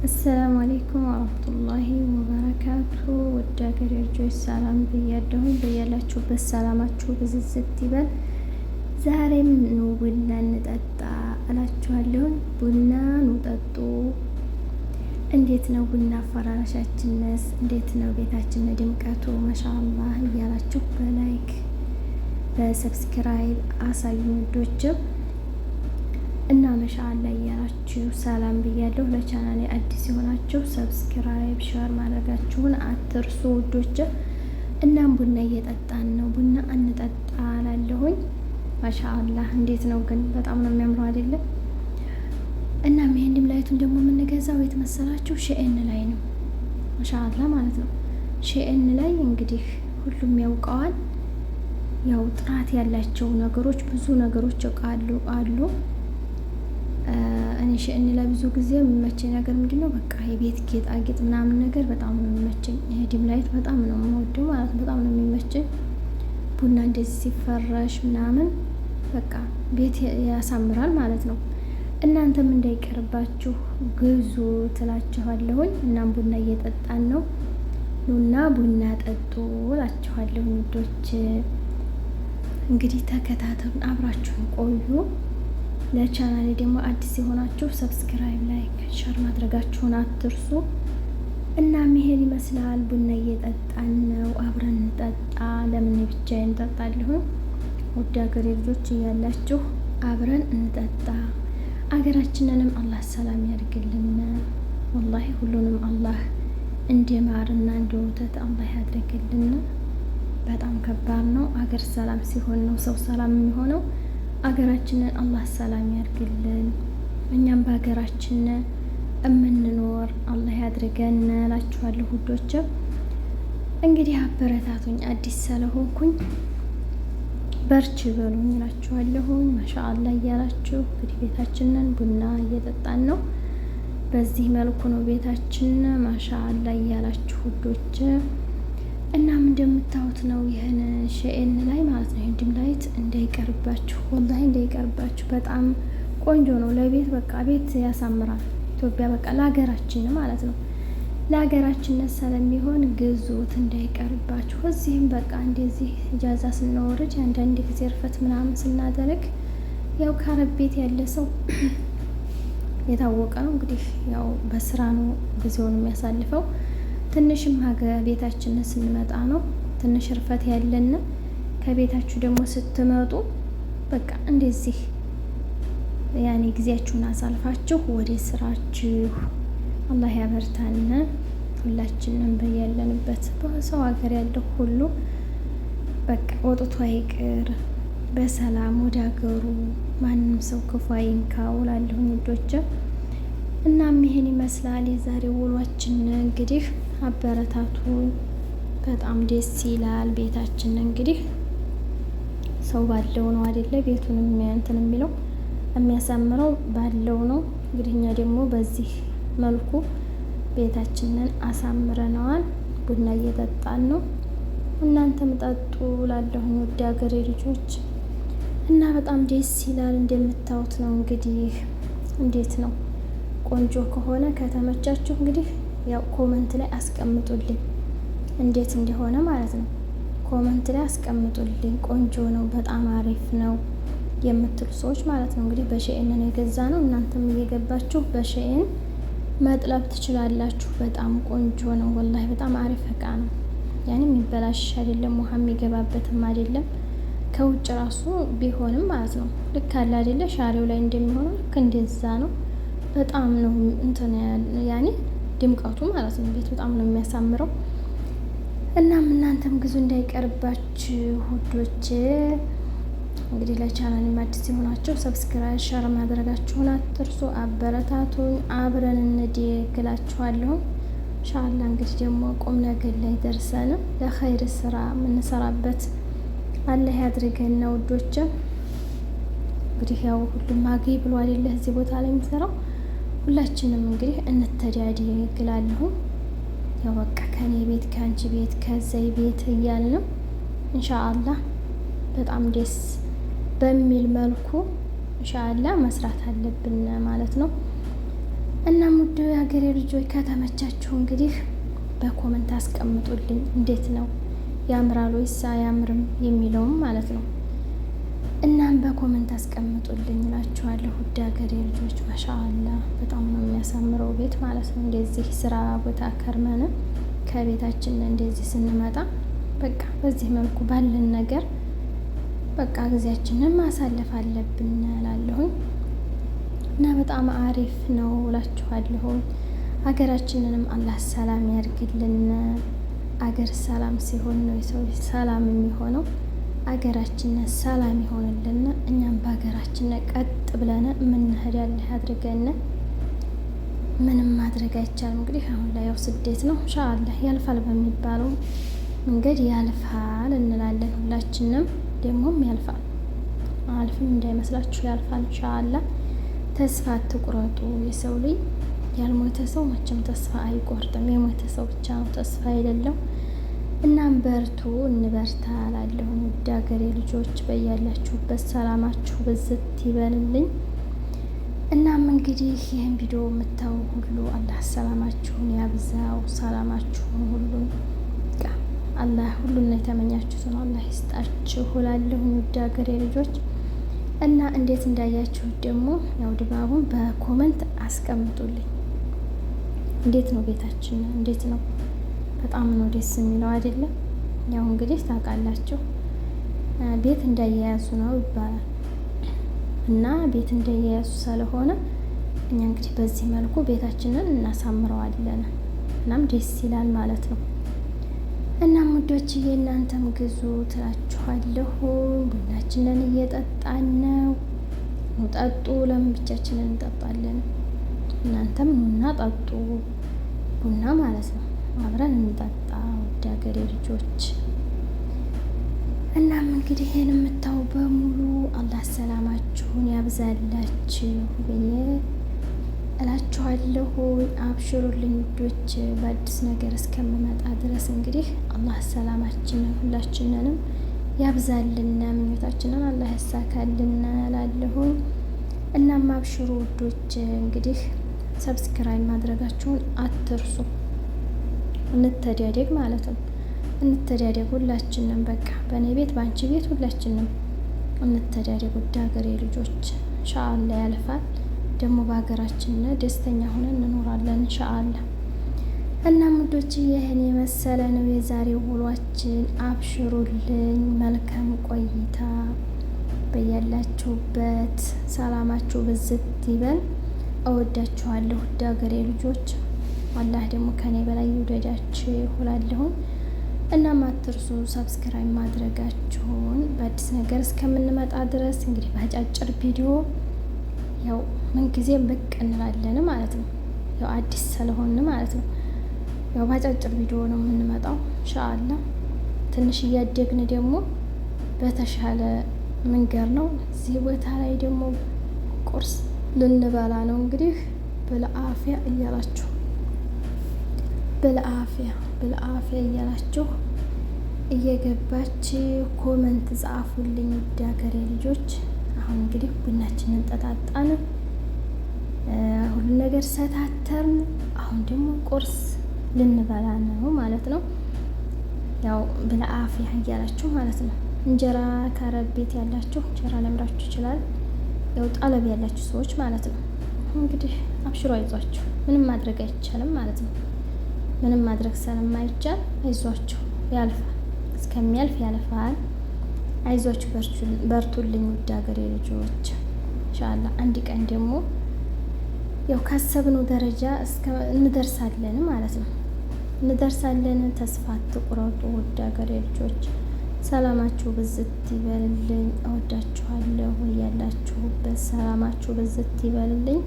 አሰላሙ አሌይኩም ወረህመቱላሂ ወበረካቱ። ውድ ሀገሬ ልጆች ሰላም ብያለሁኝ። በያላችሁበት ሰላማችሁ ብዝዝት ይበል። ዛሬም ኑ ቡና እንጠጣ እላችኋለሁኝ። ቡና ኑ ጠጡ። እንዴት ነው ቡና አፈራረሻችንስ? እንዴት ነው ቤታችን ድምቀቱ? ማሻአላህ እያላችሁ በላይክ በሰብስክራይብ አሳዩ ውዶችም እና ማሻአላ እያላችሁ ሰላም ብያለሁ። ለቻናሌ አዲስ የሆናችሁ ሰብስክራይብ ሼር ማድረጋችሁን አትርሱ ውዶች። እናም ቡና እየጠጣን ነው። ቡና እንጠጣ እላለሁኝ። ማሻአላ እንዴት ነው ግን በጣም ነው የሚያምረው አይደለም? እናም ይሄን ላይቱን ደግሞ የምንገዛው የት መሰላችሁ? ሼኤን ላይ ነው። ማሻአላ ማለት ነው። ሼኤን ላይ እንግዲህ ሁሉም ያውቀዋል። ያው ጥራት ያላቸው ነገሮች ብዙ ነገሮች አሉ። እኔ ሼኤን ላይ ብዙ ጊዜ የሚመቸኝ ነገር ምንድነው? በቃ የቤት ጌጣጌጥ ምናምን ነገር በጣም ነው የሚመቸኝ። ይሄ ዲም ላይት በጣም ነው የምወደው ማለት ነው። በጣም ነው የሚመቸኝ። ቡና እንደዚህ ሲፈረሽ ምናምን በቃ ቤት ያሳምራል ማለት ነው። እናንተም እንዳይቀርባችሁ ግዙ ትላችኋለሁኝ። እናም ቡና እየጠጣን ነው። ኑና ቡና ጠጡ እላችኋለሁ ውዶች። እንግዲህ ተከታተሉን፣ አብራችሁን ቆዩ። ለቻናሌ ደግሞ አዲስ የሆናችሁ ሰብስክራይብ፣ ላይክ፣ ሸር ማድረጋችሁን አትርሱ። እናም ይሄን ይመስላል። ቡና እየጠጣን ነው። አብረን እንጠጣ። ለምን ብቻዬን እንጠጣለሁ? ውድ ሀገሬ ልጆች እያላችሁ አብረን እንጠጣ። አገራችንንም አላህ ሰላም ያድርግልን። ወላሂ ሁሉንም አላህ እንደ ማርና እንደ ወተት አላህ ያድርግልን። በጣም ከባድ ነው። አገር ሰላም ሲሆን ነው ሰው ሰላም የሚሆነው። አገራችንን አላህ ሰላም ያድርግልን። እኛም በሀገራችን እምንኖር አላህ ያድርገን እላችኋለሁ ውዶች። እንግዲህ አበረታቱኝ፣ አዲስ ስለሆንኩኝ በርቺ በሉኝ እላችኋለሁኝ። ማሻአላ እያላችሁ እንግዲህ ቤታችንን ቡና እየጠጣን ነው። በዚህ መልኩ ነው ቤታችን። ማሻአላ እያላችሁ ውዶች። እናም እንደምታዩት ነው ይህን ሼኤን ላይ ማለት ነው። ይህን ዲም ላይት እንዳይቀርባችሁ፣ ወላሂ እንዳይቀርባችሁ። በጣም ቆንጆ ነው ለቤት በቃ ቤት ያሳምራል። ኢትዮጵያ በቃ ለሀገራችን ማለት ነው። ለሀገራችን ስለሚሆን ግዙት እንዳይቀርባችሁ። እዚህም በቃ እንደዚህ እጃዛ ስናወርድ አንዳንድ ጊዜ እርፈት ምናምን ስናደርግ ያው ከአረብ ቤት ያለ ሰው የታወቀ ነው እንግዲህ ያው በስራ ነው ጊዜውን የሚያሳልፈው። ትንሽም ቤታችን ስንመጣ ነው ትንሽ እርፈት ያለን። ከቤታችሁ ደግሞ ስትመጡ በቃ እንደዚህ ያኔ ጊዜያችሁን አሳልፋችሁ ወደ ስራችሁ አላህ ያበርታን። ሁላችንም በያለንበት በሰው ሀገር ያለው ሁሉ በቃ ወጥቶ አይቅር፣ በሰላም ወደ ሀገሩ ማንም ሰው ክፉ አይንካው እላለሁኝ ውዶች። እናም ይሄን ይመስላል የዛሬ ውሏችን። እንግዲህ አበረታቱ፣ በጣም ደስ ይላል። ቤታችን እንግዲህ ሰው ባለው ነው አይደለ? ቤቱን እንትን የሚለው የሚያሳምረው ባለው ነው። እንግዲህ እኛ ደግሞ በዚህ መልኩ ቤታችንን አሳምረነዋል። ቡና እየጠጣን ነው። እናንተም ጠጡ እላለሁኝ ውድ ሀገሬ ልጆች። እና በጣም ደስ ይላል። እንደምታዩት ነው እንግዲህ። እንዴት ነው? ቆንጆ ከሆነ ከተመቻችሁ እንግዲህ ያው ኮመንት ላይ አስቀምጡልኝ እንዴት እንደሆነ ማለት ነው። ኮመንት ላይ አስቀምጡልኝ። ቆንጆ ነው፣ በጣም አሪፍ ነው የምትሉ ሰዎች ማለት ነው። እንግዲህ በሼኤን ነው የገዛ ነው። እናንተም እየገባችሁ በሼኤን መጥለብ ትችላላችሁ። በጣም ቆንጆ ነው ወላሂ፣ በጣም አሪፍ እቃ ነው። ያኔ የሚበላሽ አይደለም፣ ውሃ የሚገባበትም አይደለም። ከውጭ ራሱ ቢሆንም ማለት ነው ልክ አለ አይደለ? ሻሪው ላይ እንደሚሆነው ልክ እንደዛ ነው። በጣም ነው እንትን ያኔ ድምቀቱ ማለት ነው። ቤት በጣም ነው የሚያሳምረው። እናም እናንተም ግዙ እንዳይቀርባችሁ ውዶች። እንግዲህ ለቻናል አዲስ የሆናችሁ ሰብስክራይብ ሸር ማድረጋችሁን አትርሱ። አበረታቱኝ፣ አብረን እንደግላችኋለሁ። ኢንሻአላህ እንግዲህ ደግሞ ቁም ነገር ላይ ደርሰን ለኸይር ስራ የምንሰራበት አላህ ያድርገን ውዶች። እንግዲህ ያው ሁሉም አገኝ ብሎ አይደለ እዚህ ቦታ ላይ የሚሰራው። ሁላችንም እንግዲህ እንተዳደግላለሁ። ያው በቃ ከኔ ቤት ከአንቺ ቤት ከዘይ ቤት እያልን ኢንሻአላህ በጣም ደስ በሚል መልኩ ኢንሻአላህ መስራት አለብን ማለት ነው። እና ውድ ሀገሬ ልጆች ከተመቻችሁ እንግዲህ በኮመንት አስቀምጡልኝ። እንዴት ነው ያምራል ወይስ አያምርም የሚለውም ማለት ነው። እናም በኮመንት አስቀምጡልኝ እላችኋለሁ። ውድ ሀገሬ ልጆች ማሻአላ በጣም ነው የሚያሳምረው ቤት ማለት ነው። እንደዚህ ስራ ቦታ ከርመን ከቤታችን እንደዚህ ስንመጣ በቃ በዚህ መልኩ ባለን ነገር በቃ ጊዜያችንን ማሳለፍ አለብን እላለሁኝ። እና በጣም አሪፍ ነው እላችኋለሁ። ሀገራችንንም አላህ ሰላም ያድርግልን። አገር ሰላም ሲሆን ነው የሰው ሰላም የሚሆነው። አገራችን ሰላም ይሆንልን። እኛም በሀገራችን ቀጥ ብለን የምንሄድ ያለ አድርገን ምንም ማድረግ አይቻልም። እንግዲህ አሁን ላይ ያው ስደት ነው። ኢንሻአላህ ያልፋል በሚባለው መንገድ ያልፋል እንላለን። ሁላችንም ደግሞም ያልፋል፣ አልፍም እንዳይመስላችሁ ያልፋል ኢንሻአላህ። ተስፋ አትቁረጡ። የሰው ልጅ ያልሞተ ሰው መቼም ተስፋ አይቆርጥም። የሞተ ሰው ብቻ ነው ተስፋ የሌለው። እናም በርቱ፣ እንበርታ እላለሁ። ውድ ሀገሬ ልጆች በያላችሁበት ሰላማችሁ ብዝት ይበልልኝ። እናም እንግዲህ ይህን ቪዲዮ የምታዩ ሁሉ አላህ ሰላማችሁን ያብዛው። ሰላማችሁን ሁሉን አላህ ሁሉን የተመኛችሁትን አላህ ይስጣችሁ እላለሁ። ውድ ሀገሬ ልጆች እና እንዴት እንዳያችሁት ደግሞ ያው ድባቡን በኮመንት አስቀምጡልኝ። እንዴት ነው ቤታችን? እንዴት ነው? በጣም ነው ደስ የሚለው አይደለም? ያው እንግዲህ ታውቃላችሁ ቤት እንዳያያዙ ነው ይባላል እና ቤት እንዳያያዙ ስለሆነ እኛ እንግዲህ በዚህ መልኩ ቤታችንን እናሳምረዋለን። እናም ደስ ይላል ማለት ነው። እናም ውዶችዬ እናንተም ግዙ ትላችኋለሁ። ቡናችንን እየጠጣን ነው። ጠጡ። ለምን ብቻችንን እንጠጣለን? እናንተም ኑና ጠጡ ቡና ማለት ነው። አብረን እንጠጣ ውድ ሀገሬ ልጆች። እናም እንግዲህ ይሄን የምታው በሙሉ አላህ ሰላማችሁን ያብዛላችሁ ብዬ እላችኋለሁ። አብሽሩልኝ ውዶች። በአዲስ ነገር እስከምመጣ ድረስ እንግዲህ አላህ ሰላማችንን ሁላችንንም ያብዛልና ምኞታችንን አላህ ያሳካልን እላለሁ። እናም አብሽሩ ውዶች። እንግዲህ ሰብስክራይብ ማድረጋችሁን አትርሱ። እንተዳደግ ማለት ነው። እንተዳደግ ሁላችንም። በቃ በእኔ ቤት በአንቺ ቤት ሁላችንም እንተዳደግ ውድ ሀገሬ ልጆች። ኢንሻአላህ ያልፋል። ደግሞ በሀገራችን ደስተኛ ሆነን እንኖራለን ኢንሻአላህ። እና ሙዶች ይህን የመሰለ ነው የዛሬው ውሏችን። አብሽሩልኝ። መልካም ቆይታ በያላችሁበት። ሰላማችሁ ብዝት ይበል። እወዳችኋለሁ ውድ ሀገሬ ልጆች። አላህ ደግሞ ከኔ በላይ ይውደዳችሁ እላለሁ። እናም አትርሱ ሰብስክራይብ ማድረጋችሁን። በአዲስ ነገር እስከምንመጣ ድረስ እንግዲህ በአጫጭር ቪዲዮ ያው ምንጊዜም ብቅ እንላለን ማለት ነው። ያው አዲስ ስለሆን ማለት ነው። ያው በአጫጭር ቪዲዮ ነው የምንመጣው ኢንሻአላህ። ትንሽ እያደግን ደግሞ በተሻለ መንገድ ነው። እዚህ ቦታ ላይ ደግሞ ቁርስ ልንበላ ነው እንግዲህ። በለአፊያ እያላችሁ በለአፊያ እያላችሁ እየገባች ኮመንት ጻፉልኝ ውድ ሀገሬ ልጆች። አሁን እንግዲህ ቡናችንን ጠጣጣን፣ ሁሉ ነገር ሰታተርን። አሁን ደግሞ ቁርስ ልንበላ ነው ማለት ነው። ያው በለአፊያ እያላችሁ ማለት ነው። እንጀራ ከአረብ ቤት ያላችሁ እንጀራ ለምራችሁ ይችላል። ያው ጣለብ ያላችሁ ሰዎች ማለት ነው። እንግዲህ አብሽሮ አይዟችሁ፣ ምንም ማድረግ አይቻልም ማለት ነው። ምንም ማድረግ ስለማይቻል አይዟችሁ፣ ያልፋል። እስከሚያልፍ ያልፋል። አይዟችሁ፣ በርቱልኝ ውድ ሀገሬ ልጆች። ኢንሻአላህ አንድ ቀን ደግሞ ያው ካሰብነው ደረጃ እንደርሳለን ማለት ነው። እንደርሳለን። ተስፋ አትቁረጡ ውድ ሀገሬ ልጆች። ሰላማችሁ ብዝት ይበልልኝ። እወዳችኋለሁ። ያላችሁበት ሰላማችሁ ብዝት ይበልልኝ።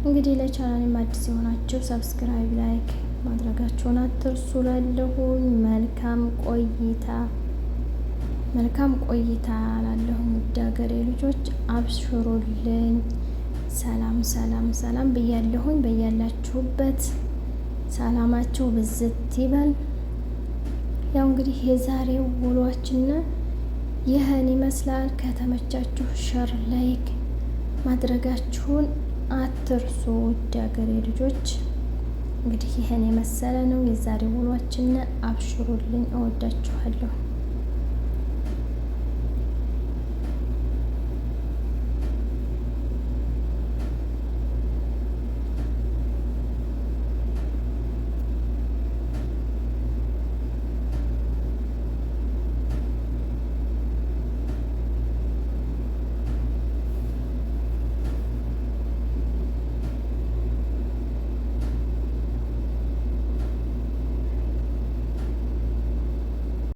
እንግዲህ ለቻናሌም አዲስ የሆናችሁ ሰብስክራይብ፣ ላይክ ማድረጋችሁን አትርሱ እላለሁኝ። መልካም ቆይታ እላለሁኝ ውድ ሀገሬ ልጆች። አብሽሩልኝ። ሰላም ብያለሁኝ። በያላችሁበት ሰላማችሁ ብዝት ይበል። ያው እንግዲህ የዛሬው ውሏችን ይህን ይመስላል። ከተመቻችሁ ሸር ላይክ ማድረጋችሁን አትርሱ። ውድ ሀገሬ ልጆች እንግዲህ ይህን የመሰለ ነው የዛሬ ውሏችን። አብሽሩልኝ፣ እወዳችኋለሁ።